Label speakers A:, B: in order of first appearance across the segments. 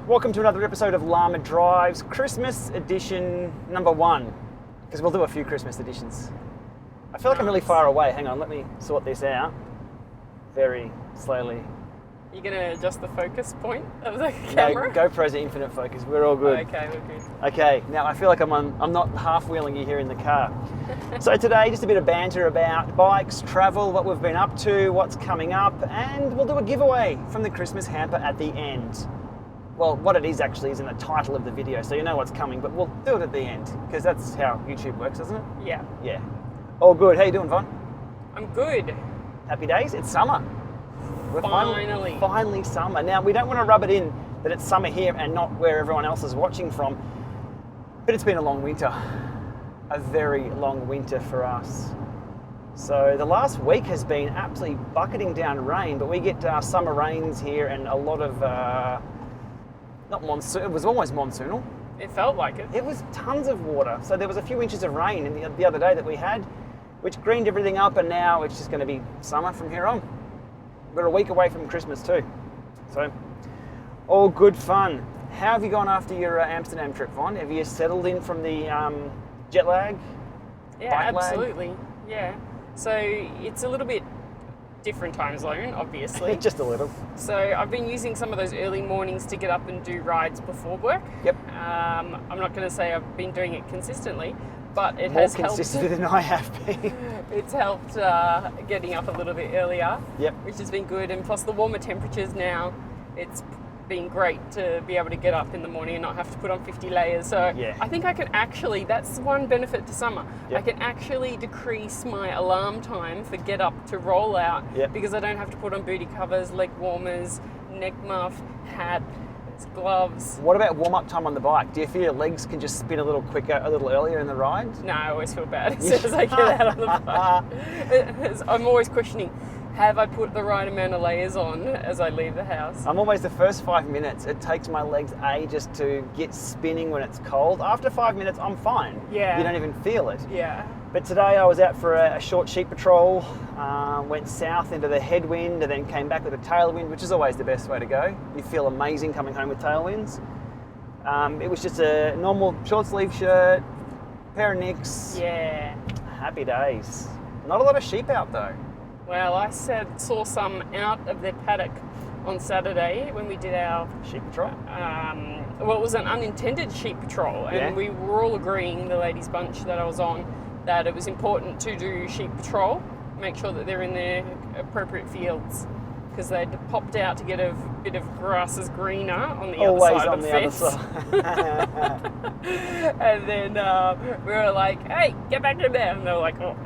A: Welcome to another episode of Lama Drives, Christmas edition number 1, because we'll do a few Christmas editions. I feel like I'm really far away. Hang on, let me sort this out very slowly.
B: You're going to adjust the focus point of the camera?
A: No, GoPro's an infinite focus. We're all good.
B: Okay, we're good.
A: Okay, now I feel like I'm not half-wheeling you here in the car. So today, just a bit of banter about bikes, travel, what we've been up to, what's coming up, and we'll do a giveaway from the Christmas hamper at the end. Well, what it is actually is in the title of the video, so you know what's coming, but we'll do it at the end, because that's how YouTube works, doesn't it?
B: Yeah.
A: Yeah. All good. How you doing, Von?
B: I'm good.
A: Happy days? It's summer. We're finally summer. Now, we don't want to rub it in that it's summer here and not where everyone else is watching from, but it's been a long winter. A very long winter for us. So the last week has been absolutely bucketing down rain, but we get summer rains here and a lot of, not monsoon, it was almost monsoonal.
B: It felt like it.
A: It was tons of water. So there was a few inches of rain the other day that we had, which greened everything up, and now it's just going to be summer from here on. We're a week away from Christmas too. So all good fun. How have you gone after your Amsterdam trip, Von? Have you settled in from the jet lag?
B: Yeah,
A: bike
B: absolutely.
A: lag?
B: Yeah. So it's a little bit different time zone, obviously.
A: Just a little.
B: So I've been using some of those early mornings to get up and do rides before work.
A: Yep.
B: I'm not going to say I've been doing it consistently, but it
A: More
B: has helped.
A: consistent than I have been.
B: It's helped getting up a little bit earlier,
A: Yep.
B: which has been good. And plus the warmer temperatures now, it's been great to be able to get up in the morning and not have to put on 50 layers. So
A: Yeah.
B: I think I can actually, that's one benefit to summer.
A: Yep.
B: I can actually decrease my alarm time for get up to roll out
A: Yep.
B: because I don't have to put on booty covers, leg warmers, neck muff, hat, gloves.
A: What about warm-up time on the bike? Do you feel your legs can just spin a little quicker, a little earlier in the ride?
B: No, I always feel bad as soon as I get out of the bike. I'm always questioning, have I put the right amount of layers on as I leave the house?
A: I'm always the first 5 minutes. It takes my legs ages to get spinning when it's cold. After 5 minutes, I'm fine.
B: Yeah.
A: You don't even feel it.
B: Yeah.
A: But today I was out for a short sheep patrol, went south into the headwind and then came back with a tailwind, which is always the best way to go. You feel amazing coming home with tailwinds. It was just a normal short sleeve shirt, pair of nicks.
B: Yeah.
A: Happy days. Not a lot of sheep out though.
B: Well, I saw some out of their paddock on Saturday when we did our
A: Sheep patrol?
B: well, it was an unintended sheep patrol, and
A: Yeah.
B: we were all agreeing, the ladies' bunch that I was on, that it was important to do sheep patrol, make sure that they're in their appropriate fields, because they'd popped out to get a bit of grass is greener on the
A: Always
B: other side
A: on
B: of the
A: the
B: fence.
A: other side.
B: And then we were like, "Hey, get back in there!" And they were like, "Oh."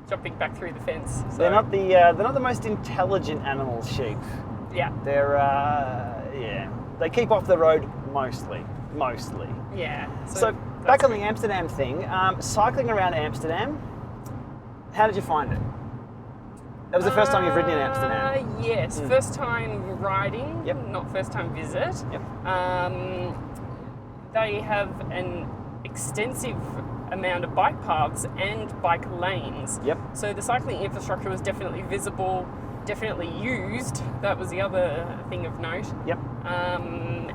B: Jumping back through the fence. So,
A: They're not the most intelligent animals, sheep.
B: yeah,
A: They're they keep off the road mostly.
B: yeah.
A: So back on the Amsterdam thing, cycling around Amsterdam. How did you find it? That was the first time you've ridden in Amsterdam.
B: Yes, first time riding.
A: Yep.
B: Not first time visit.
A: Yep.
B: They have an extensive amount of bike paths and bike lanes.
A: Yep.
B: So the cycling infrastructure was definitely visible, definitely used. That was the other thing of note.
A: Yep.
B: And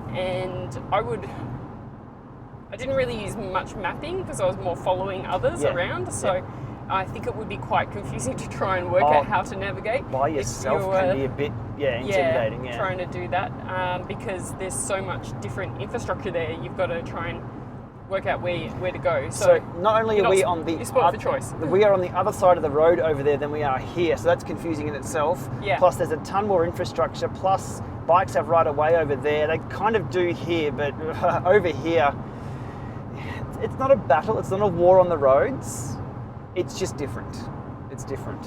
B: I didn't really use much mapping because I was more following others
A: Yeah.
B: around. So
A: Yep.
B: I think it would be quite confusing to try and work out how to navigate.
A: By
B: if
A: yourself
B: you're,
A: can be a bit intimidating. Yeah.
B: Trying to do that because there's so much different infrastructure there. You've got to try and work out where to go.
A: So not only are we on the
B: you're spoiled for choice.
A: we are on the other side of the road over there than we are here, so that's confusing in itself.
B: Yeah.
A: Plus there's a ton more infrastructure, plus bikes have right of way over there. They kind of do here, but over here it's not a battle, it's not a war on the roads. It's just different. It's different.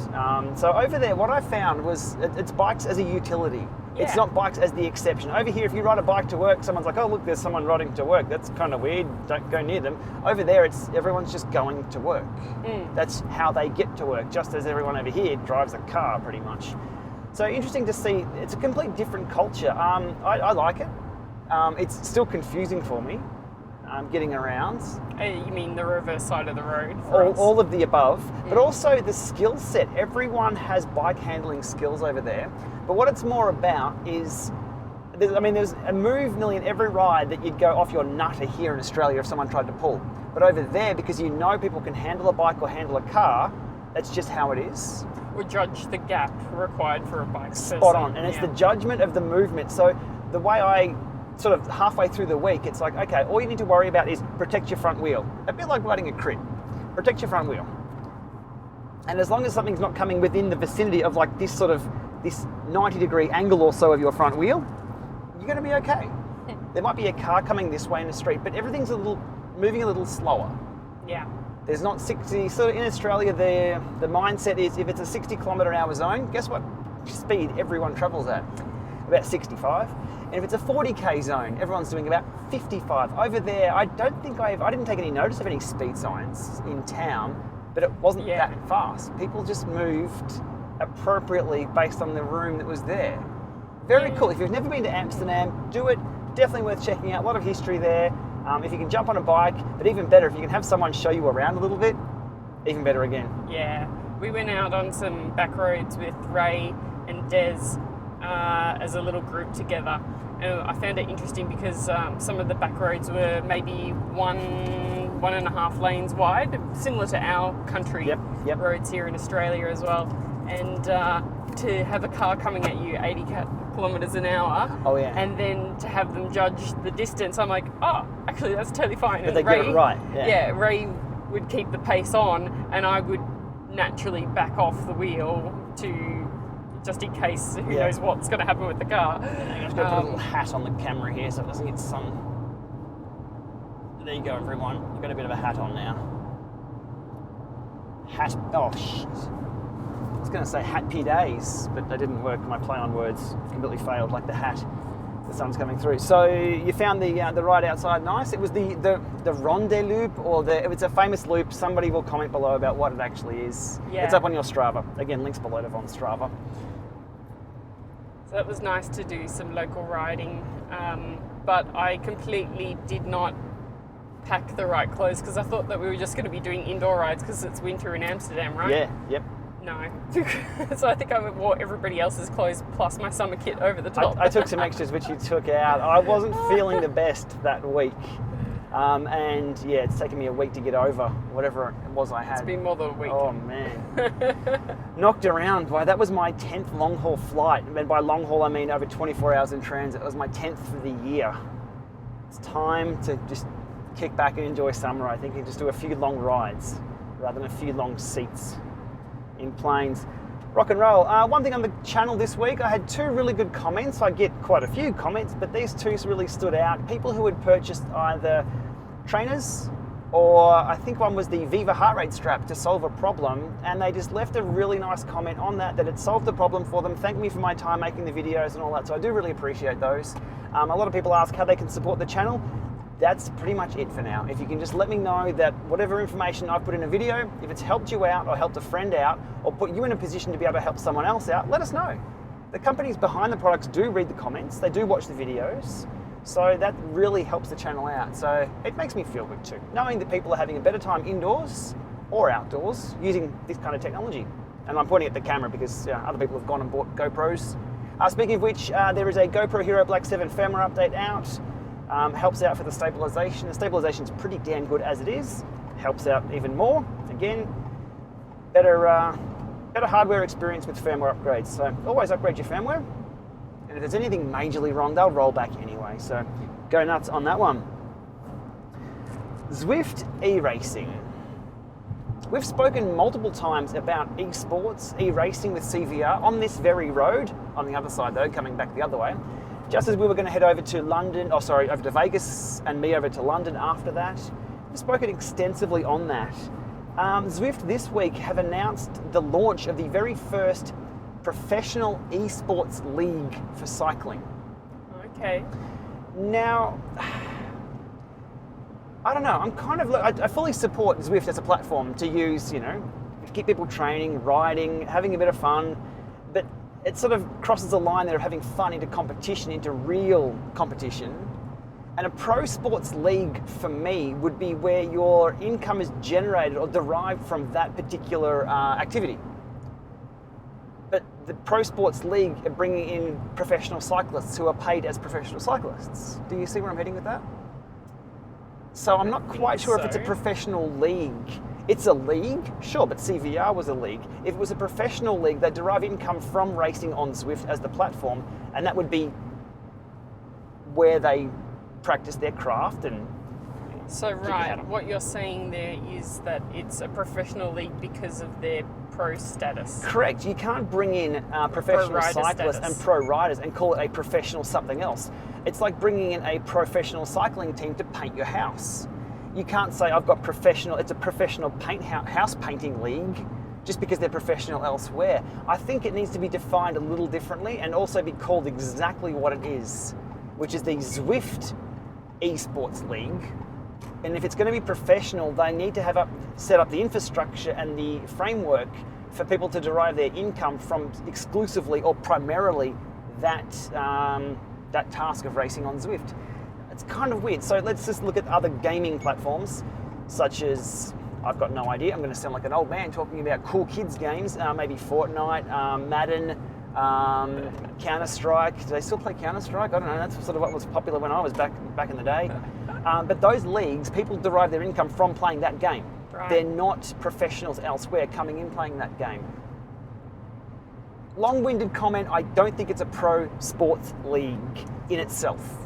A: So over there, what I found was it's bikes as a utility.
B: Yeah.
A: It's not bikes as the exception. Over here, if you ride a bike to work, someone's like, oh, look, there's someone riding to work. That's kind of weird. Don't go near them. Over there, everyone's just going to work. That's how they get to work, just as everyone over here drives a car, pretty much. So interesting to see. It's a complete different culture. I like it. It's still confusing for me. Getting around.
B: You mean the reverse side of the road? For us?
A: All of the above, but also the skill set. Everyone has bike handling skills over there, but what it's more about is there's a move nearly in every ride that you'd go off your nutter here in Australia if someone tried to pull. But over there, because you know people can handle a bike or handle a car, that's just how it is.
B: Or judge the gap required for a bike.
A: Spot on. And it's the judgment of the movement. So the way I sort of halfway through the week, it's like, okay, all you need to worry about is protect your front wheel. A bit like riding a crit. Protect your front wheel. And as long as something's not coming within the vicinity of like this 90-degree angle or so of your front wheel, you're going to be okay. There might be a car coming this way in the street, but everything's moving a little slower.
B: Yeah.
A: There's not 60, so in Australia the mindset is if it's a 60 km/h zone, guess what speed everyone travels at? About 65. And if it's a 40k zone, everyone's doing about 55. Over there, I didn't take any notice of any speed signs in town, but it wasn't that fast. People just moved appropriately based on the room that was there. Very cool. If you've never been to Amsterdam, do it. Definitely worth checking out. A lot of history there. If you can jump on a bike, but even better, if you can have someone show you around a little bit, even better again.
B: Yeah. We went out on some back roads with Ray and Des as a little group together. And I found it interesting because some of the back roads were maybe 1.5 lanes wide, similar to our country roads here in Australia as well. And to have a car coming at you 80 kilometres an hour, and then to have them judge the distance, I'm like, oh, actually that's totally fine.
A: But they get it right.
B: Yeah, Ray would keep the pace on, and I would naturally back off the wheel to just in case who knows what's going to happen with the car.
A: I'm just going to put a little hat on the camera here so it doesn't get sun. There you go, everyone. You've got a bit of a hat on now. Hat. Oh shit. I was going to say happy days, but that didn't work. My play on words completely failed, like the hat. The sun's coming through. So you found the ride outside nice. It was the Ronde loop, or if it's a famous loop, somebody will comment below about what it actually is.
B: Yeah.
A: It's up on your Strava. Again, links below on Strava.
B: So it was nice to do some local riding, but I completely did not pack the right clothes because I thought that we were just going to be doing indoor rides because it's winter in Amsterdam, right?
A: Yeah, yep.
B: No. So I think I wore everybody else's clothes plus my summer kit over the top.
A: I took some extras which you took out. I wasn't feeling the best that week. And yeah, it's taken me a week to get over whatever it was I had.
B: It's been more than a week.
A: Oh man. Knocked around by, that was my 10th long haul flight. And by long haul I mean over 24 hours in transit. It was my 10th for the year. It's time to just kick back and enjoy summer, I think, and just do a few long rides rather than a few long seats in planes. Rock and roll. One thing on the channel this week, I had 2 really good comments. I get quite a few comments, but these 2 really stood out. People who had purchased either trainers or I think one was the Viva heart rate strap to solve a problem, and they just left a really nice comment on that it solved the problem for them, thanked me for my time making the videos and all that, so I do really appreciate those. A lot of people ask how they can support the channel. That's pretty much it for now. If you can just let me know that whatever information I've put in a video, if it's helped you out or helped a friend out or put you in a position to be able to help someone else out, let us know. The companies behind the products do read the comments, they do watch the videos, so that really helps the channel out. So it makes me feel good too, knowing that people are having a better time indoors or outdoors using this kind of technology. And I'm pointing at the camera because other people have gone and bought GoPros. Speaking of which, there is a GoPro Hero Black 7 firmware update out. Helps out for the stabilization. The stabilization is pretty damn good as it is. Helps out even more. Again, better hardware experience with firmware upgrades. So always upgrade your firmware. And if there's anything majorly wrong, they'll roll back anyway. So go nuts on that one. Zwift e-racing. We've spoken multiple times about eSports, e-racing with CVR on this very road. On the other side though, coming back the other way. Just as we were going to head over to over to Vegas and me over to London after that. We've spoken extensively on that. Zwift this week have announced the launch of the very first professional eSports league for cycling.
B: Okay.
A: Now, I don't know, I fully support Zwift as a platform to use, to keep people training, riding, having a bit of fun, but it sort of crosses the line there of having fun into competition, into real competition. And a pro sports league for me would be where your income is generated or derived from that particular activity. But the Pro Sports League are bringing in professional cyclists who are paid as professional cyclists. Do you see where I'm heading with that? So I'm not quite sure if it's a professional league. It's a league, sure, but CVR was a league. If it was a professional league, they derive income from racing on Zwift as the platform, and that would be where they practice their craft and.
B: So right, what you're saying there is that it's a professional league because of their pro status.
A: Correct. You can't bring in professional cyclists and pro riders and call it a professional something else. It's like bringing in a professional cycling team to paint your house. You can't say I've got professional. It's a professional house painting league just because they're professional elsewhere. I think it needs to be defined a little differently and also be called exactly what it is, which is the Zwift eSports League. And if it's going to be professional, they need to set up the infrastructure and the framework for people to derive their income from exclusively or primarily that task of racing on Zwift. It's kind of weird. So let's just look at other gaming platforms, such as, I've got no idea, I'm going to sound like an old man talking about cool kids games, maybe Fortnite, Madden, Counter-Strike. Do they still play Counter-Strike? I don't know, that's sort of what was popular when I was back in the day. But those leagues, people derive their income from playing that game. Right. They're not professionals elsewhere coming in playing that game. Long-winded comment, I don't think it's a pro sports league in itself.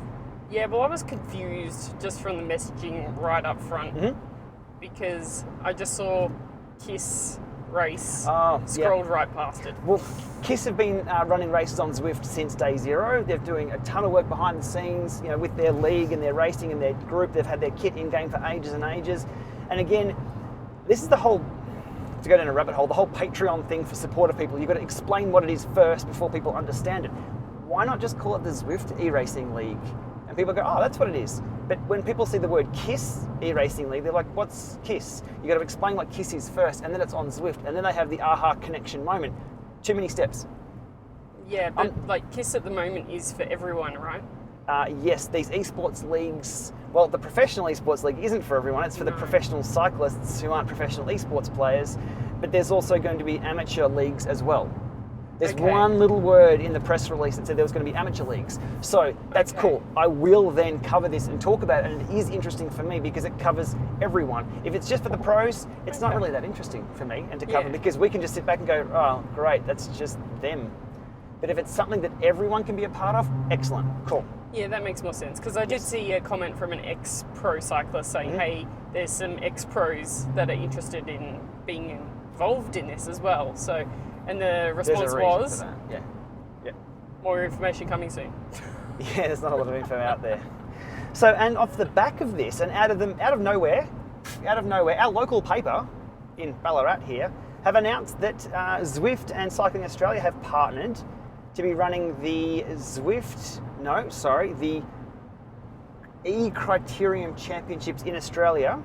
B: Yeah, well, I was confused just from the messaging right up front because I just saw KISS race, scrolled right past it.
A: Well, KISS have been running races on Zwift since day zero. They're doing a ton of work behind the scenes, with their league and their racing and their group. They've had their kit in game for ages and ages. And again, this is the whole, to go down a rabbit hole, the whole Patreon thing for supporter people. You've got to explain what it is first before people understand it. Why not just call it the Zwift e-racing league? And people go, oh, that's what it is. But when people see the word KISS e-racing league, they're like, what's KISS? You got to explain what KISS is first, and then it's on Zwift, and then they have the aha connection moment. Too many steps.
B: Yeah, but KISS at the moment is for everyone, right?
A: Yes, these esports leagues, well, the professional esports league isn't for everyone. It's for the professional cyclists who aren't professional esports players. But there's also going to be amateur leagues as well. There's one little word in the press release that said there was going to be amateur leagues. So that's cool. I will then cover this and talk about it, and it is interesting for me because it covers everyone. If it's just for the pros, it's not really that interesting for me and to cover because we can just sit back and go, oh, great, that's just them. But if it's something that everyone can be a part of, excellent, cool.
B: Yeah, that makes more sense because I did see a comment from an ex-pro cyclist saying, hey, there's some ex-pros that are interested in being involved in this as well. So. And the response was, more information coming soon.
A: Yeah, there's not a lot of info out there. So, and off the back of this, and out of nowhere, our local paper in Ballarat here have announced that Zwift and Cycling Australia have partnered to be running the the E-Criterium Championships in Australia.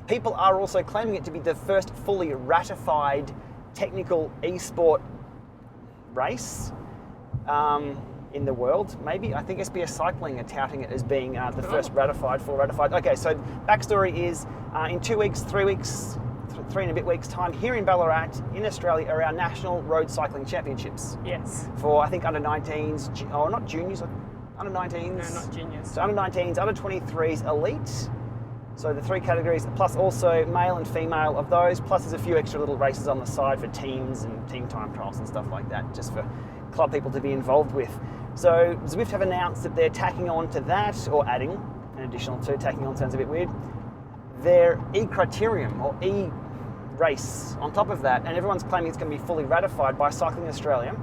A: People are also claiming it to be the first fully ratified technical e-sport race in the world, maybe. I think SBS Cycling are touting it as being the first full ratified. Okay, so backstory is in 2 weeks, 3 weeks, 3 and a bit weeks time here in Ballarat in Australia are our National Road Cycling Championships.
B: Yes.
A: For I think under 19s, not juniors, under 19s.
B: No, not juniors.
A: So under 19s, under 23s, elite. So the 3 categories, plus also male and female of those, plus there's a few extra little races on the side for teams and team time trials and stuff like that, just for club people to be involved with. So Zwift have announced that they're tacking on to that, or adding an additional 2, tacking on sounds a bit weird, their E-Criterium, or E-Race on top of that, and everyone's claiming it's going to be fully ratified by Cycling Australia.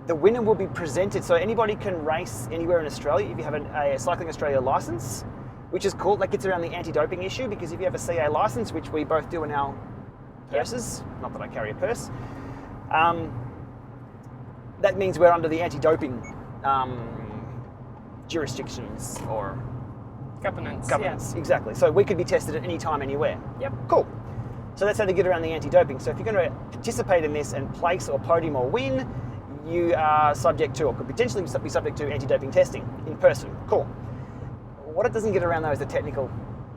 A: The winner will be presented, so anybody can race anywhere in Australia if you have a Cycling Australia licence, which is cool. That gets around the anti-doping issue because if you have a CA license, which we both do in our purses, not that I carry a purse, that means we're under the anti-doping jurisdictions or governance. Exactly. So we could be tested at any time, anywhere.
B: Yep.
A: Cool. So that's how they get around the anti-doping. So if you're going to participate in this and place or podium or win, you are subject to, or could potentially be subject to, anti-doping testing in person. Cool. What it doesn't get around though is the technical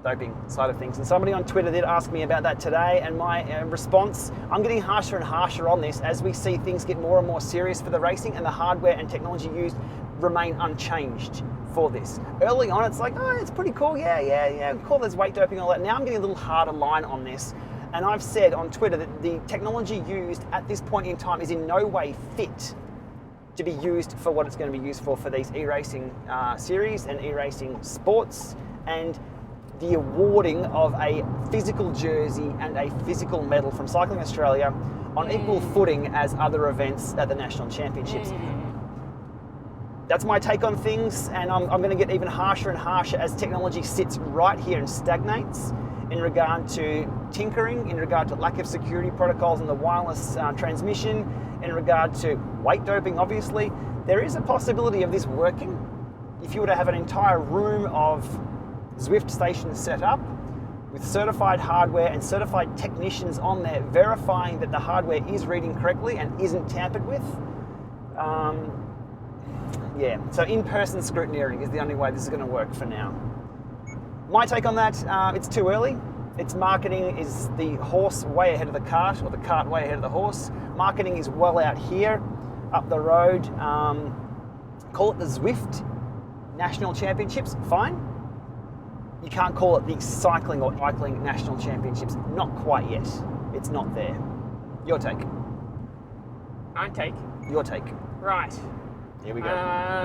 A: doping side of things. And somebody on Twitter did ask me about that today, and my response, I'm getting harsher and harsher on this as we see things get more and more serious for the racing, and the hardware and technology used remain unchanged for this. Early on, it's like, oh, it's pretty cool, yeah, cool, there's weight doping and all that. Now I'm getting a little harder line on this, and I've said on Twitter that the technology used at this point in time is in no way fit to be used for what it's going to be used for these e-racing series and e-racing sports, and the awarding of a physical jersey and a physical medal from Cycling Australia on equal footing as other events at the National Championships. That's my take on things, and I'm going to get even harsher and harsher as technology sits right here and stagnates in regard to tinkering, in regard to lack of security protocols in the wireless transmission, in regard to weight doping, obviously. There is a possibility of this working if you were to have an entire room of Zwift stations set up with certified hardware and certified technicians on there verifying that the hardware is reading correctly and isn't tampered with. Yeah, so in-person scrutineering is the only way this is going to work for now. My take on that, it's too early. Its marketing is the horse way ahead of the cart, or the cart way ahead of the horse. Marketing is well out here, up the road. Call it the Zwift National Championships, fine. You can't call it the Cycling or Cycling National Championships, not quite yet. It's not there. Your take.
B: My take.
A: Your take.
B: Right.
A: Here we go. You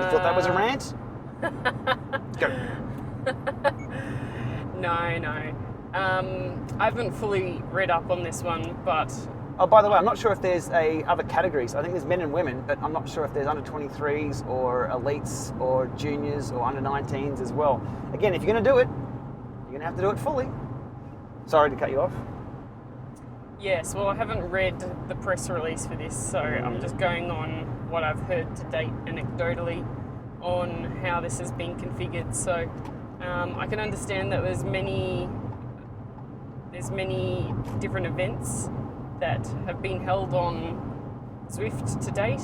A: thought that was a rant? Go.
B: No. I haven't fully read up on this one, but...
A: Oh, by the way, I'm not sure if there's other categories. I think there's men and women, but I'm not sure if there's under 23s or elites or juniors or under 19s as well. Again, if you're going to do it, you're going to have to do it fully. Sorry to cut you off.
B: Yes, well, I haven't read the press release for this, so I'm just going on what I've heard to date anecdotally on how this has been configured. So I can understand that there's many different events that have been held on Zwift to date.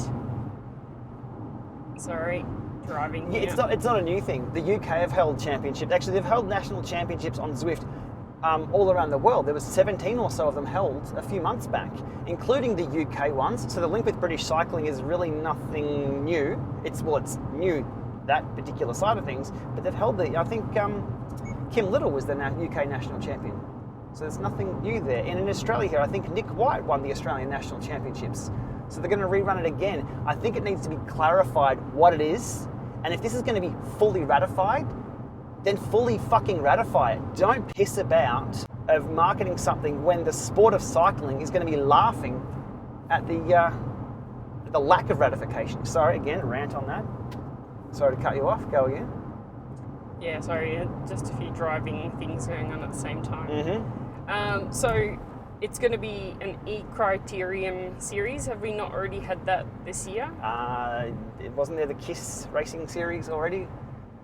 B: Sorry, driving.
A: Yeah, it's not a new thing. The UK have held championships. Actually, they've held national championships on Zwift all around the world. There was 17 or so of them held a few months back, including the UK ones. So the link with British cycling is really nothing new. It's new, that particular side of things, but they've held I think Kim Little was the UK national champion. So there's nothing new there. And in Australia here, I think Nick White won the Australian National Championships. So they're going to rerun it again. I think it needs to be clarified what it is. And if this is going to be fully ratified, then fully fucking ratify it. Don't piss about of marketing something when the sport of cycling is going to be laughing at the lack of ratification. Sorry, again, rant on that. Sorry to cut you off. Go again.
B: Yeah, sorry, just a few driving things going on at the same time.
A: Mm-hmm.
B: So it's going to be an e-criterium series. Have we not already had that this year?
A: Wasn't there the KISS racing series already?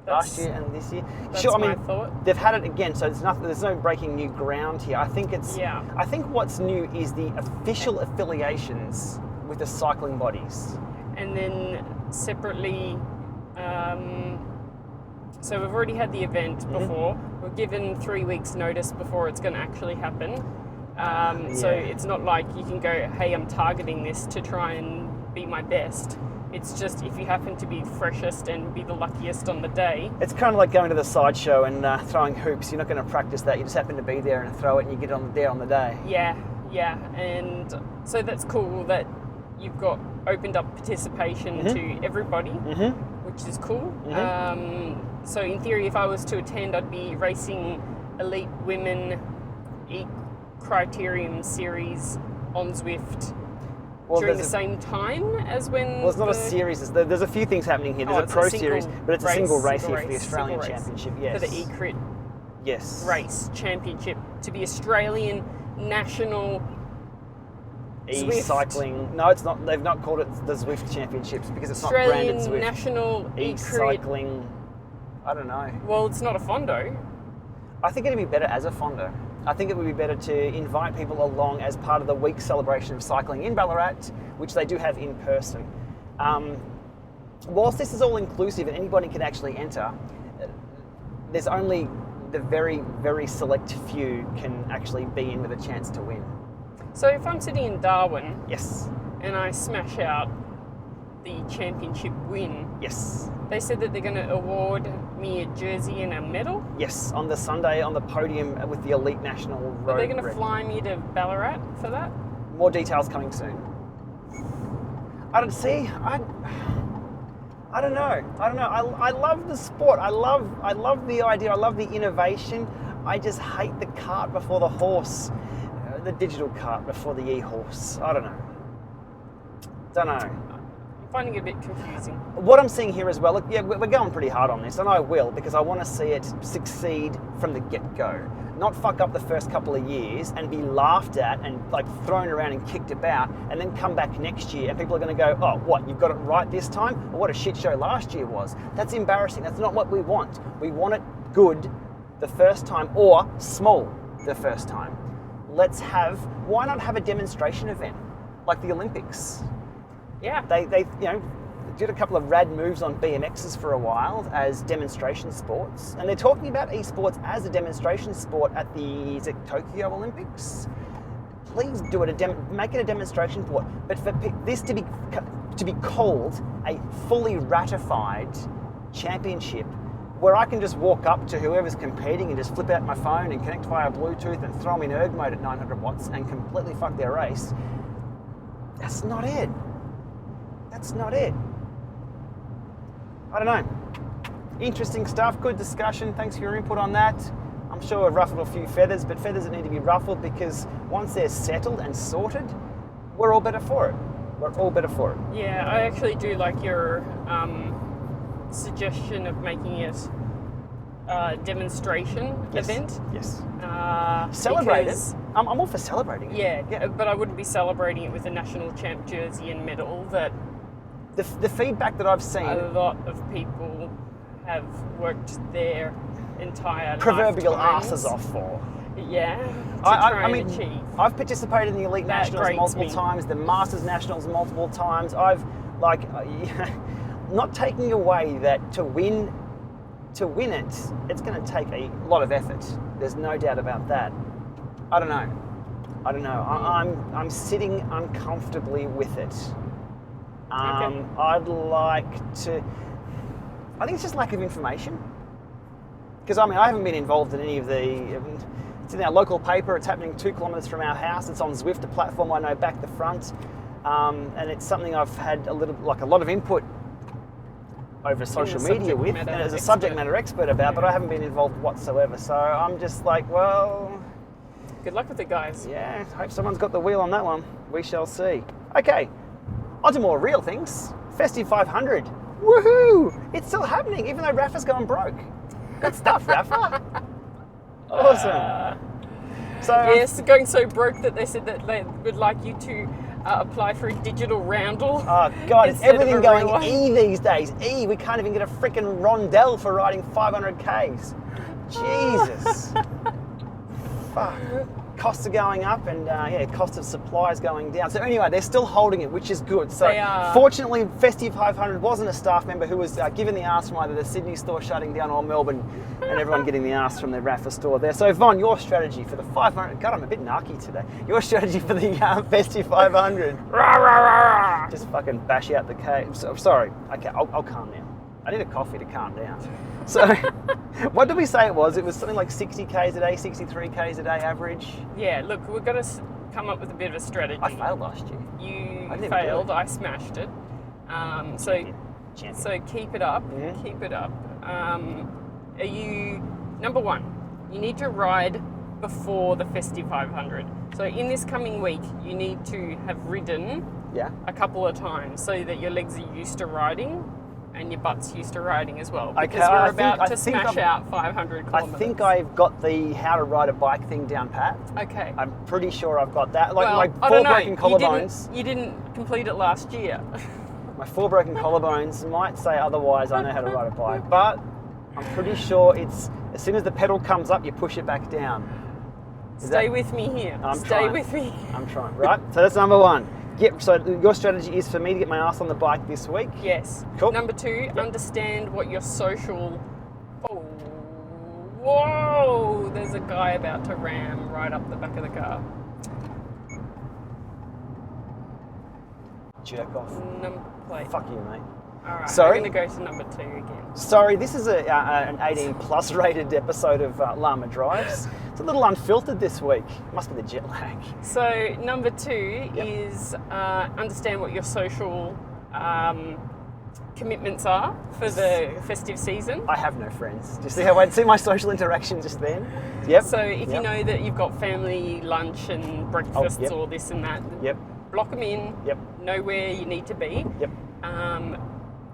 A: Last year and this year?
B: That's
A: sure,
B: my thought.
A: They've had it again, so there's no breaking new ground here. I think I think what's new is the official affiliations with the cycling bodies.
B: And then separately, so we've already had the event before. We're given 3 weeks notice before it's going to actually happen. So it's not like you can go, hey, I'm targeting this to try and be my best. It's just if you happen to be freshest and be the luckiest on the day.
A: It's kind of like going to the sideshow and throwing hoops. You're not going to practice that. You just happen to be there and throw it and you get there on the day.
B: Yeah. And so that's cool that you've got opened up participation to everybody, which is cool. So in theory, if I was to attend, I'd be racing elite women e-criterium series on Zwift during the same time as when...
A: Well, it's not a series. There's a few things happening here. There's a pro series, but it's a single race here for the Australian Championship. Yes.
B: For the e-crit race championship to be Australian national
A: e-cycling. No, it's not. They've not called it the Zwift Championships because it's
B: Australian
A: not branded Zwift.
B: National
A: e-cycling. I don't know.
B: Well, it's not a fondo.
A: I think it'd be better as a fondo. I think it would be better to invite people along as part of the week celebration of cycling in Ballarat, which they do have in person. Whilst this is all inclusive and anybody can actually enter, there's the very, very select few can actually be in with a chance to win.
B: So if I'm sitting in Darwin
A: Yes.
B: and I smash out the championship win,
A: Yes.
B: they said that they're going to award me a jersey and a medal.
A: Yes, on the Sunday on the podium with the Elite National Road.
B: Are they going to fly me to Ballarat for that?
A: More details coming soon. I don't see. I don't know. I love the sport. I love the idea. I love the innovation. I just hate the cart before the horse, the digital cart before the e-horse. I don't know.
B: I'm finding it a bit confusing.
A: What I'm seeing here as well, look, yeah, we're going pretty hard on this, and I will, because I want to see it succeed from the get-go. Not fuck up the first couple of years and be laughed at and like thrown around and kicked about, and then come back next year and people are going to go, oh, what, you've got it right this time? Or what a shit show last year was. That's embarrassing. That's not what we want. We want it good the first time, or small the first time. Why not have a demonstration event like the Olympics?
B: Yeah.
A: They did a couple of rad moves on BMXs for a while as demonstration sports, and they're talking about esports as a demonstration sport at the Tokyo Olympics. Please do it. Make it a demonstration sport, but for this to be called a fully ratified championship, where I can just walk up to whoever's competing and just flip out my phone and connect via Bluetooth and throw them in erg mode at 900 watts and completely fuck their race. That's not it. That's not it. I don't know. Interesting stuff, good discussion. Thanks for your input on that. I'm sure I've ruffled a few feathers, but feathers that need to be ruffled, because once they're settled and sorted, we're all better for it. We're all better for it.
B: Yeah, I actually do like your suggestion of making it a demonstration event.
A: Yes. Celebrate it. I'm all for celebrating it.
B: Yeah, but I wouldn't be celebrating it with a national champ jersey and medal that
A: the feedback that I've seen,
B: a lot of people have worked their entire
A: proverbial
B: lifetimes.
A: asses off for.
B: Yeah, to try and achieve.
A: I've participated in the Elite
B: That
A: Nationals
B: grates
A: multiple
B: me.
A: times, the Masters Nationals multiple times. I've not taking away that to win it, it's going to take a lot of effort. There's no doubt about that. I don't know. I'm sitting uncomfortably with it.
B: Okay.
A: I'd like to. I think it's just lack of information. Because I haven't been involved in any of the. It's in our local paper. It's happening 2 kilometres from our house. It's on Zwift, a platform I know back the front, and it's something I've had a lot of input over social media with, and as a subject matter expert about. But I haven't been involved whatsoever. So I'm just like, well.
B: Good luck with it, guys.
A: Yeah, hope someone's got the wheel on that one. We shall see. Okay, on to more real things. Festive 500. Woohoo! It's still happening, even though Rapha's gone broke. Good stuff, Rapha. Awesome. So
B: Yes, going so broke that they said that they would like you to apply for a digital roundel.
A: Oh God, it's
B: instead of
A: everything
B: a
A: going
B: real one.
A: E these days. E, we can't even get a freaking rondelle for riding 500 Ks. Jesus. Fuck. Costs are going up, and cost of supplies going down. So anyway, they're still holding it, which is good. So
B: They are.
A: Fortunately, Festive 500 wasn't a staff member who was given the arse from either the Sydney store shutting down or Melbourne, and everyone getting the arse from the Rapha store there. So Von, your strategy for the 500? God, I'm a bit narky today. Your strategy for the Festive 500? Just fucking bash out the K. Sorry. Okay, I'll calm down. I need a coffee to calm down. So, what did we say it was? It was something like 60 Ks a day, 63 Ks a day average.
B: Yeah, look, we're going to come up with a bit of a strategy.
A: I failed last year.
B: You
A: I didn't
B: failed,
A: do it.
B: I smashed it. So keep it up,
A: Mhm.
B: keep it up. Number one, you need to ride before the Festive 500. So in this coming week, you need to have ridden
A: Yeah.
B: a couple of times so that your legs are used to riding and your butt's used to riding as well.
A: Okay,
B: Because we're
A: I
B: about
A: think
B: to smash out 500
A: I
B: kilometres.
A: think I've got the how to ride a bike thing down pat.
B: Okay.
A: I'm pretty sure I've got that. Like
B: well,
A: my
B: I
A: 4
B: don't know.
A: broken collarbones.
B: You didn't complete it last year.
A: My 4 broken collarbones might say otherwise. I know how to ride a bike, but I'm pretty sure it's as soon as the pedal comes up, you push it back down.
B: Stay with me here.
A: I'm
B: Stay
A: trying.
B: with me.
A: I'm trying. Right. So that's number one. So your strategy is for me to get my ass on the bike this week.
B: Yes.
A: Cool.
B: Number two, understand what your social Whoa! There's a guy about to ram right up the back of the car.
A: Jerk off.
B: Number plate.
A: Fuck you, mate.
B: All right,
A: Sorry?
B: I'm going to go to number 2 again.
A: Sorry, this is an 18 plus rated episode of Lama Drives. It's a little unfiltered this week. Must be the jet lag.
B: So number 2 is understand what your social commitments are for the festive season.
A: I have no friends. Do you see how I'd see my social interaction just then? Yep.
B: So if you know that you've got family lunch and breakfasts or this and that, block them in.
A: Yep.
B: Know where you need to be.
A: Yep.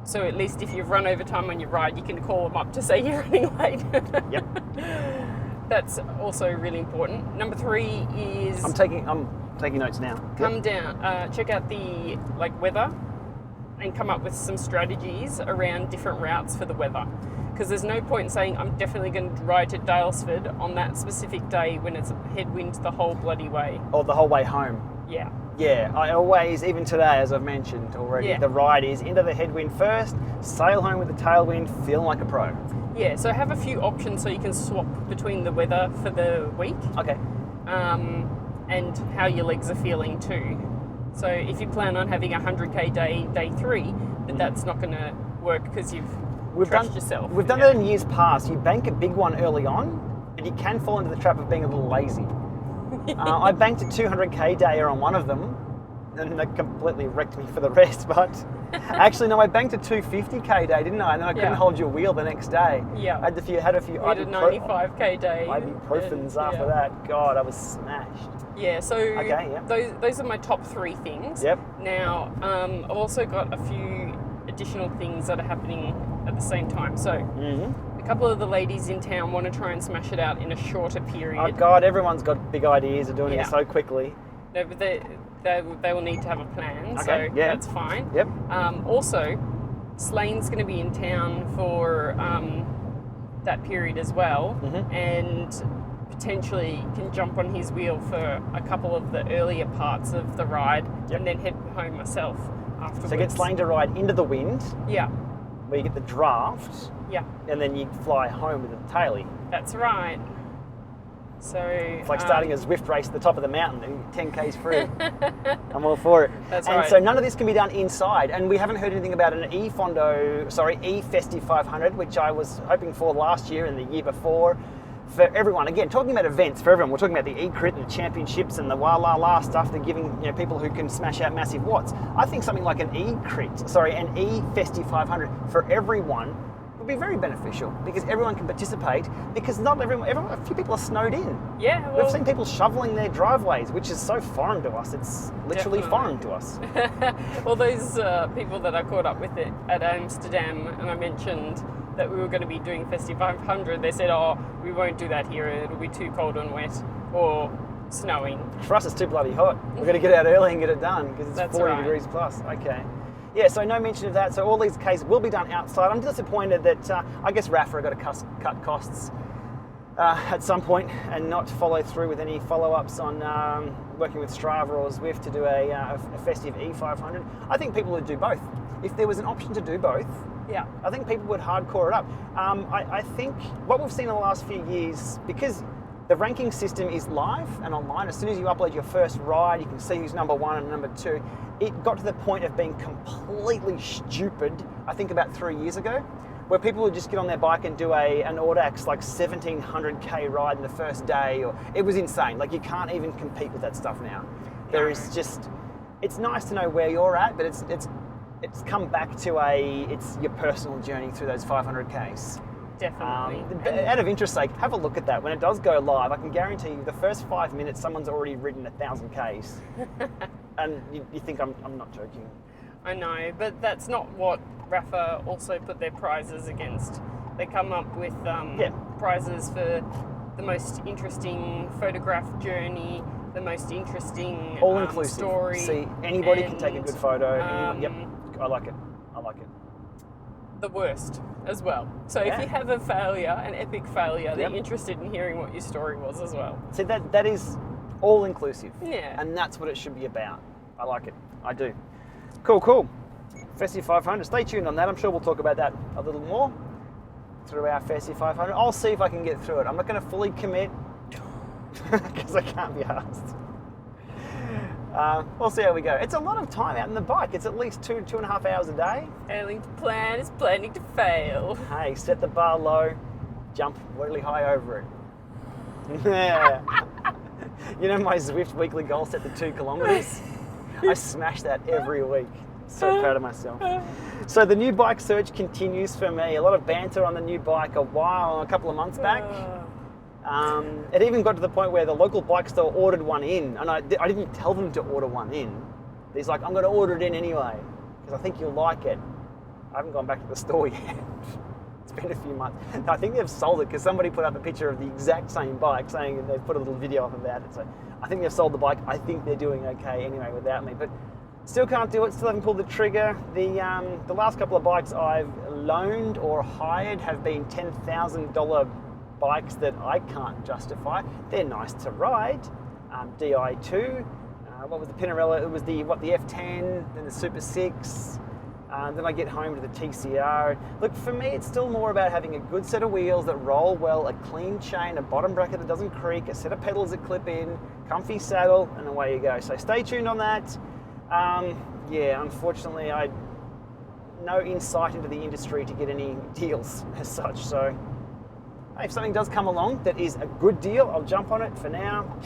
B: So at least if you've run over time on your ride, you can call them up to say you're running late.
A: Yep.
B: That's also really important. Number 3 is
A: I'm taking notes now.
B: come down, check out the weather, and come up with some strategies around different routes for the weather. Because there's no point in saying I'm definitely going to ride to Dalesford on that specific day when it's headwind the whole bloody way.
A: Or the whole way home.
B: Yeah.
A: Yeah, I always, even today, as I've mentioned already, the ride is into the headwind first, sail home with the tailwind, feeling like a pro.
B: Yeah, so have a few options so you can swap between the weather for the week.
A: Okay.
B: And how your legs are feeling too. So if you plan on having a 100k day 3, but that's not going to work because you've trashed yourself.
A: We've done that in years past. You bank a big one early on, and you can fall into the trap of being a little lazy. I banked a 200k dayer on one of them, and that completely wrecked me for the rest. But actually, no, I banked a 250k day, didn't I? And then I couldn't hold your wheel the next day.
B: Yeah.
A: I had a few.
B: I did a 95k day.
A: Ibuprofens after that. God, I was smashed.
B: Yeah. So those are my top 3 things.
A: Yep.
B: Now, I've also got a few additional things that are happening at the same time. So. A couple of the ladies in town want to try and smash it out in a shorter period.
A: Oh God, everyone's got big ideas of doing it so quickly.
B: No, but they will need to have a plan,
A: okay,
B: so that's fine.
A: Yep.
B: Also, Slane's going to be in town for that period as well, and potentially can jump on his wheel for a couple of the earlier parts of the ride, and then head home myself afterwards.
A: So get Slane to ride into the wind.
B: Yeah.
A: Where you get the draft.
B: Yeah.
A: And then you fly home with the tailie.
B: That's right. So
A: it's like starting a Zwift race at the top of the mountain, 10k's free. I'm all for it.
B: That's
A: and
B: right.
A: so none of this can be done inside, and we haven't heard anything about an Festive 500, which I was hoping for last year and the year before. For everyone, again, talking about events for everyone, we're talking about the E-Crit and the championships and the la stuff they're giving people who can smash out massive watts. I think something like an E-Festive 500 for everyone would be very beneficial because everyone can participate because not everyone, a few people are snowed in.
B: Yeah, well,
A: we've seen people shoveling their driveways, which is so foreign to us. It's literally foreign to us.
B: Well, those people that I caught up with at Amsterdam, and I mentioned that we were going to be doing Festive 500, they said, oh, we won't do that here, it'll be too cold and wet or snowing.
A: For us, it's too bloody hot. We're going to get out early and get it done because it's 40 degrees plus. Okay. Yeah, so no mention of that. So all these cases will be done outside. I'm disappointed that I guess Rapha got to cut costs at some point and not follow through with any follow-ups on working with Strava or Zwift to do a Festive E500. I think people would do both. If there was an option to do both, I think people would hardcore it up. I think what we've seen in the last few years, because the ranking system is live and online, as soon as you upload your first ride, you can see who's number 1 and number 2. It got to the point of being completely stupid, I think about 3 years ago, where people would just get on their bike and do an Audax 1700k ride in the first day, or it was insane. Like, you can't even compete with that stuff now. There is just, it's nice to know where you're at, but it's come back to it's your personal journey through those 500ks.
B: Definitely.
A: Out of interest sake, have a look at that. When it does go live, I can guarantee you the first 5 minutes someone's already ridden 1,000 Ks. And you think I'm not joking.
B: I know, but that's not what Rapha also put their prizes against. They come up with prizes for the most interesting photograph journey, the most interesting
A: all-inclusive
B: story.
A: See, anybody can take a good photo. I like it.
B: The worst as well. So if you have a failure, an epic failure, they're interested in hearing what your story was as well.
A: See, that is all-inclusive.
B: Yeah.
A: And that's what it should be about. I like it. I do. Cool. Festive 500. Stay tuned on that. I'm sure we'll talk about that a little more. through our Festive 500. I'll see if I can get through it. I'm not going to fully commit because I can't be asked. We'll see how we go. It's a lot of time out on the bike. It's at least 2.5 hours a day.
B: Failing to plan is planning to fail.
A: Hey, set the bar low, jump really high over it. Yeah. You know my Zwift weekly goal set to 2 kilometres? I smash that every week. So proud of myself. So the new bike search continues for me. A lot of banter on the new bike a couple of months back. It even got to the point where the local bike store ordered one in, and I didn't tell them to order one in. He's like, I'm going to order it in anyway, because I think you'll like it. I haven't gone back to the store yet. It's been a few months. I think they've sold it because somebody put up a picture of the exact same bike saying they've put a little video up about it. So I think they've sold the bike. I think they're doing okay anyway without me, but still can't do it. Still haven't pulled the trigger. The last couple of bikes I've loaned or hired have been $10,000 bikes that I can't justify. They're nice to ride. Di2. What was the Pinarello? It was the F10, then the Super 6. Then I get home to the TCR. Look, for me, it's still more about having a good set of wheels that roll well, a clean chain, a bottom bracket that doesn't creak, a set of pedals that clip in, comfy saddle, and away you go. So stay tuned on that. Yeah, unfortunately, I no insight into the industry to get any deals as such. So if something does come along that is a good deal, I'll jump on it. For now,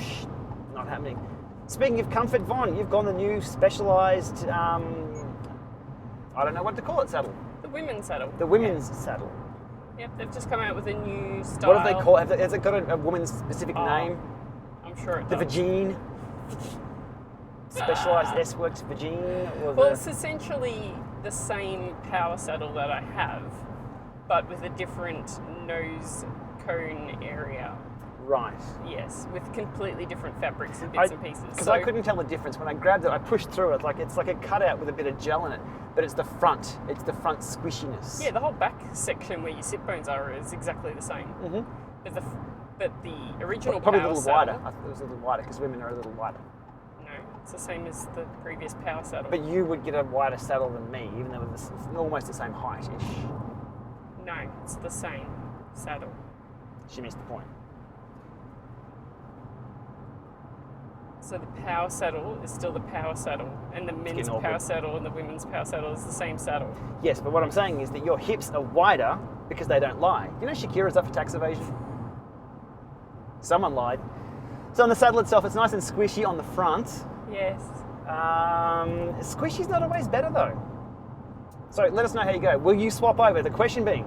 A: not happening. Speaking of comfort, Von, you've got the new Specialized, I don't know what to call it, saddle.
B: The women's saddle.
A: The women's saddle.
B: Yep, they've just come out with a new style.
A: What have they called it? Has it got a woman's specific name?
B: I'm sure it
A: The
B: does.
A: Vagine? Specialized S-Works Vagine? Or
B: Well, it's essentially the same power saddle that I have, but with a different nose cone area.
A: Right.
B: Yes, with completely different fabrics and bits and pieces.
A: Because I couldn't tell the difference. When I grabbed it, I pushed through it. It's like a cutout with a bit of gel in it, but it's the front. It's the front squishiness.
B: Yeah, the whole back section where your sit bones are is exactly the same.
A: Mm-hmm.
B: But the original
A: probably
B: power
A: a little
B: saddle,
A: wider. I thought it was a little wider because women are a little wider.
B: No, it's the same as the previous power saddle.
A: But you would get a wider saddle than me, even though it's almost the same height-ish.
B: No, it's the same saddle.
A: She missed the point.
B: So the power saddle is still the power saddle, and the men's power saddle and the women's power saddle is the same saddle.
A: Yes, but what I'm saying is that your hips are wider because they don't lie. You know Shakira's up for tax evasion? Someone lied. So on the saddle itself, it's nice and squishy on the front.
B: Yes.
A: Squishy's not always better though. So let us know how you go. Will you swap over? The question being,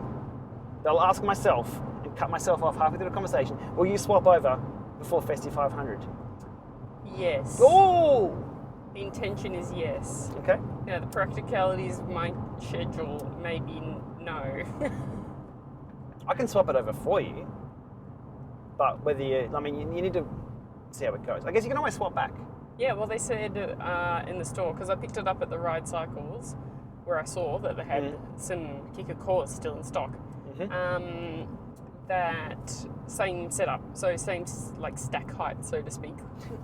A: I'll ask myself and cut myself off halfway through the conversation. Will you swap over before Festive 500?
B: Yes.
A: Oh!
B: The intention is yes.
A: Okay.
B: Now the practicalities of my schedule maybe no.
A: I can swap it over for you, but whether you need to see how it goes. I guess you can always swap back.
B: Yeah, well they said in the store, because I picked it up at the Ride Cycles, where I saw that they had some kicker cores still in stock. Mm-hmm. That same setup, so same like stack height, so to speak.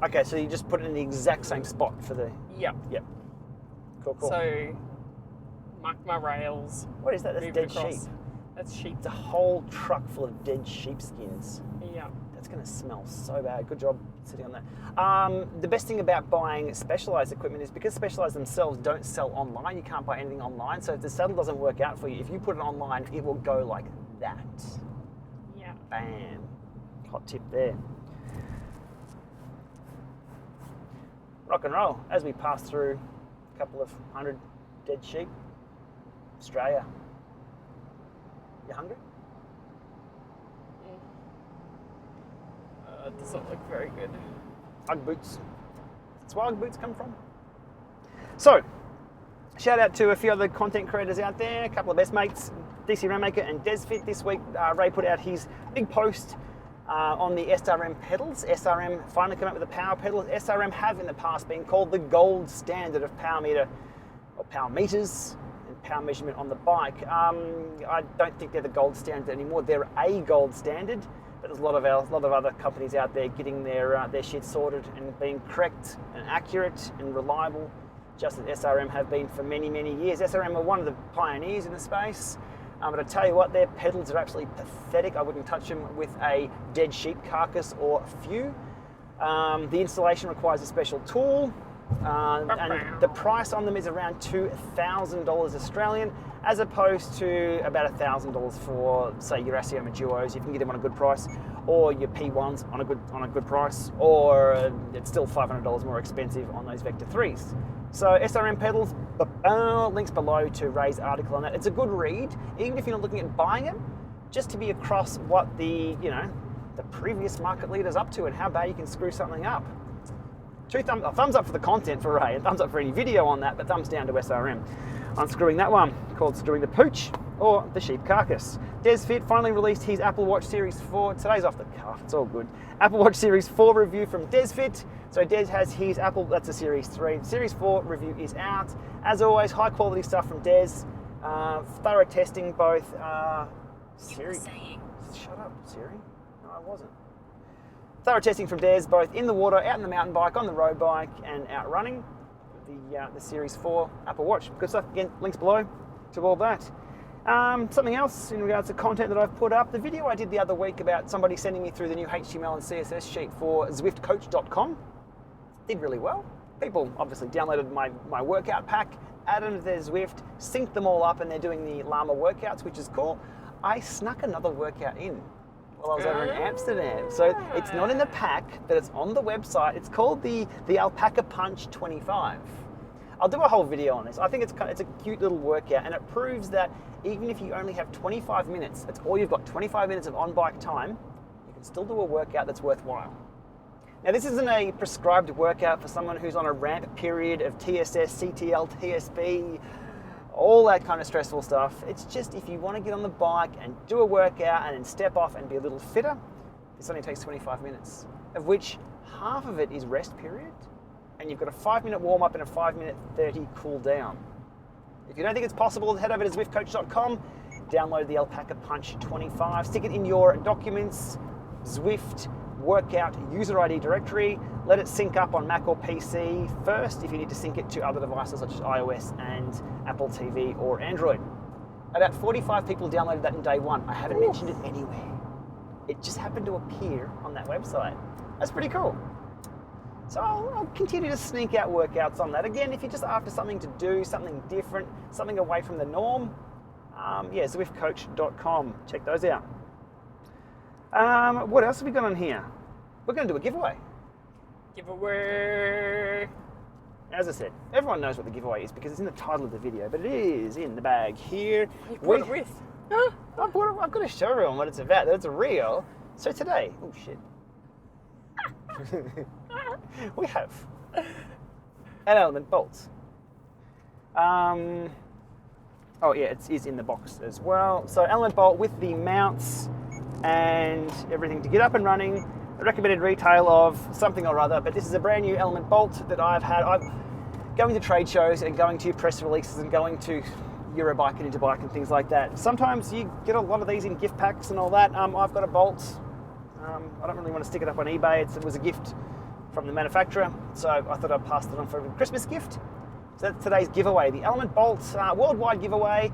A: Okay, so you just put it in the exact same spot for the...
B: Yep.
A: Yep. Cool.
B: So, mark my rails.
A: What is that? That's dead sheep.
B: That's sheep.
A: It's a whole truck full of dead sheep skins.
B: Yeah.
A: That's going to smell so bad. Good job sitting on that. The best thing about buying Specialized equipment is because Specialized themselves don't sell online, you can't buy anything online. So if the saddle doesn't work out for you, if you put it online, it will go like that.
B: Yeah.
A: Bam. Hot tip there. Rock and roll as we pass through a couple of 100 dead sheep. Australia. You hungry?
B: It doesn't look very good.
A: Ugg boots. That's where Ugg boots come from. So, shout out to a few other content creators out there, a couple of best mates, DCRainmaker and DesFit. This week, Ray put out his big post on the SRM pedals. SRM finally came out with the power pedals. SRM have in the past been called the gold standard of power meter, or power meters, and power measurement on the bike. I don't think they're the gold standard anymore. They're a gold standard, but there's a lot of other companies out there getting their shit sorted and being correct and accurate and reliable, just as SRM have been for many, many years. SRM are one of the pioneers in the space. But I tell you what, their pedals are absolutely pathetic. I wouldn't touch them with a dead sheep carcass or few. The installation requires a special tool, and the price on them is around $2,000 Australian, as opposed to about $1,000 for, say, your Asioma Duos. You can get them on a good price, or your P1s on a good price, or it's still $500 more expensive on those Vector 3s. So SRM pedals, links below to Ray's article on that. It's a good read, even if you're not looking at buying it, just to be across what the previous market leader's up to and how bad you can screw something up. Thumbs up for the content for Ray, and thumbs up for any video on that, but thumbs down to SRM on screwing that one, called Screwing the Pooch, or the Sheep Carcass. DesFit finally released his Apple Watch Series 4. Today's off the cuff, it's all good. Apple Watch Series 4 review from DesFit. So Des has his Apple, that's a Series 3. Series 4 review is out. As always, high quality stuff from Des. Thorough testing both Siri. Shut up, Siri. No, I wasn't. Thorough testing from Des, both in the water, out on the mountain bike, on the road bike, and out running. The Series 4 Apple Watch. Good stuff. Again, links below to all that. Something else in regards to content that I've put up. The video I did the other week about somebody sending me through the new HTML and CSS sheet for zwiftcoach.com did really well. People obviously downloaded my workout pack, added them to their Zwift, synced them all up, and they're doing the Lama workouts, which is cool. I snuck another workout in while I was over in Amsterdam. So it's not in the pack, but it's on the website. It's called the Alpaca Punch 25. I'll do a whole video on this. I think it's a cute little workout, and it proves that even if you only have 25 minutes, that's all you've got, 25 minutes of on-bike time, you can still do a workout that's worthwhile. Now, this isn't a prescribed workout for someone who's on a ramp period of TSS, CTL, TSB, all that kind of stressful stuff. It's just if you want to get on the bike and do a workout and then step off and be a little fitter, this only takes 25 minutes, of which half of it is rest period, and you've got a 5-minute warm-up and a 5-minute 30 cool down. If you don't think it's possible, head over to zwiftcoach.com, download the Alpaca Punch 25, stick it in your documents, Zwift workout user ID directory, let it sync up on Mac or PC first if you need to sync it to other devices such as iOS and Apple TV or Android. About 45 people downloaded that in day one. I haven't mentioned it anywhere. It just happened to appear on that website. That's pretty cool. So I'll continue to sneak out workouts on that. Again, if you're just after something to do, something different, something away from the norm, zwiftcoach.com. Check those out. What else have we got on here? We're going to do a giveaway.
B: Giveaway.
A: As I said, everyone knows what the giveaway is because it's in the title of the video, but it is in the bag here.
B: You brought it with?
A: I've got to show everyone what it's about, that it's real. So today, oh shit. We have an Elemnt bolts. Oh yeah, it is in the box as well. So Elemnt bolt with the mounts and everything to get up and running. A recommended retail of something or other, but this is a brand new Elemnt bolt that I've had. I'm going to trade shows and going to press releases and going to Eurobike and Interbike and things like that. Sometimes you get a lot of these in gift packs and all that. I've got a bolt. I don't really want to stick it up on eBay. It was a gift from the manufacturer, so I thought I'd pass it on for a Christmas gift. So that's today's giveaway, the Elemnt bolt worldwide giveaway.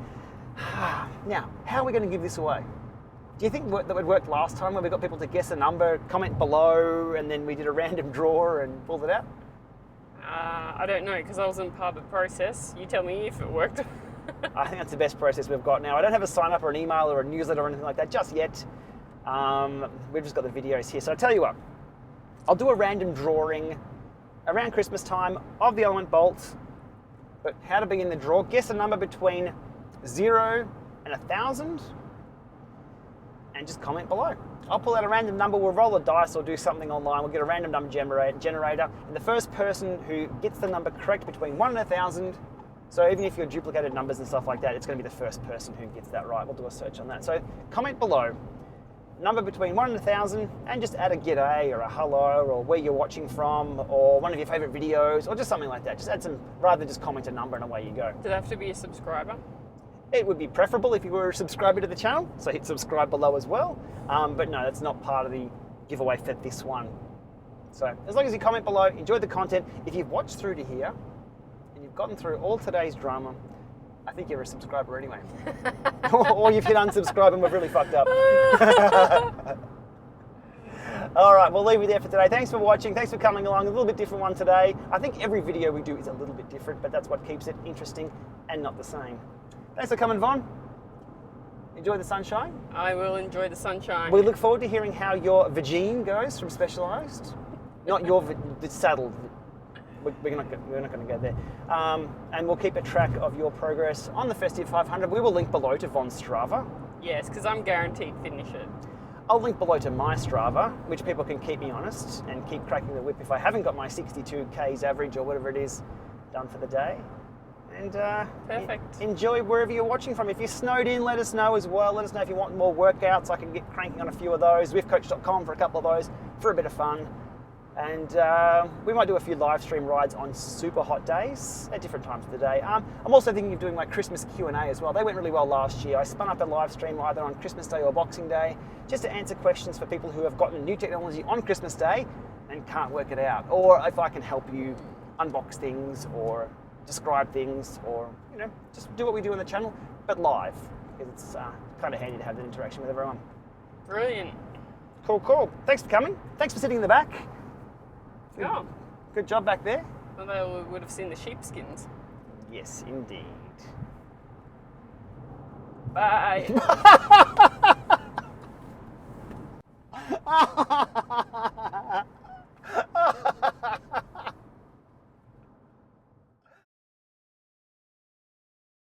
A: Now, how are we going to give this away? Do you think that would work last time when we got people to guess a number, comment below, and then we did a random draw and pulled it out?
B: I don't know, because I wasn't part of the process. You tell me if it worked.
A: I think that's the best process we've got now. I don't have a sign up or an email or a newsletter or anything like that just yet. We've just got the videos here. So I'll tell you what, I'll do a random drawing around Christmas time of the Elemnt bolt, but how to be in the draw. Guess a number between 0 and 1,000 and just comment below. I'll pull out a random number, we'll roll a dice or do something online, we'll get a random number generator, and the first person who gets the number correct between 1 and 1,000, so even if you're duplicated numbers and stuff like that, it's going to be the first person who gets that right. We'll do a search on that. So comment below, number between 1 and 1,000, and just add a g'day or a hello or where you're watching from or one of your favourite videos or just something like that. Just add some, rather than just comment a number and away you go.
B: Do they have to be a subscriber?
A: It would be preferable if you were a subscriber to the channel, so hit subscribe below as well. But no, that's not part of the giveaway for this one. So as long as you comment below, enjoy the content. If you've watched through to here and you've gotten through all today's drama, I think you're a subscriber anyway. Or you've hit unsubscribe and we've really fucked up. All right, we'll leave you there for today. Thanks for watching. Thanks for coming along. A little bit different one today. I think every video we do is a little bit different, but that's what keeps it interesting and not the same. Thanks for coming, Von. Enjoy the sunshine.
B: I will enjoy the sunshine.
A: We look forward to hearing how your vagine goes from Specialized. Not your the saddle. We're not going to go there. And we'll keep a track of your progress on the Festive 500. We will link below to Von's Strava.
B: Yes, because I'm guaranteed finish it.
A: I'll link below to my Strava, which people can keep me honest and keep cracking the whip if I haven't got my 62 Ks average or whatever it is done for the day. And
B: perfect.
A: Enjoy wherever you're watching from. If you're snowed in, let us know as well. Let us know if you want more workouts. I can get cranking on a few of those. Zwiftcoach.com for a couple of those for a bit of fun. And we might do a few live stream rides on super hot days at different times of the day. I'm also thinking of doing my Christmas Q&A as well. They went really well last year. I spun up a live stream either on Christmas Day or Boxing Day just to answer questions for people who have gotten new technology on Christmas Day and can't work it out. Or if I can help you unbox things or describe things or, just do what we do on the channel, but live. Because it's kind of handy to have that interaction with everyone.
B: Brilliant.
A: Cool. Thanks for coming. Thanks for sitting in the back.
B: Oh.
A: Good job back there.
B: Well, they would have seen the sheepskins.
A: Yes, indeed.
B: Bye.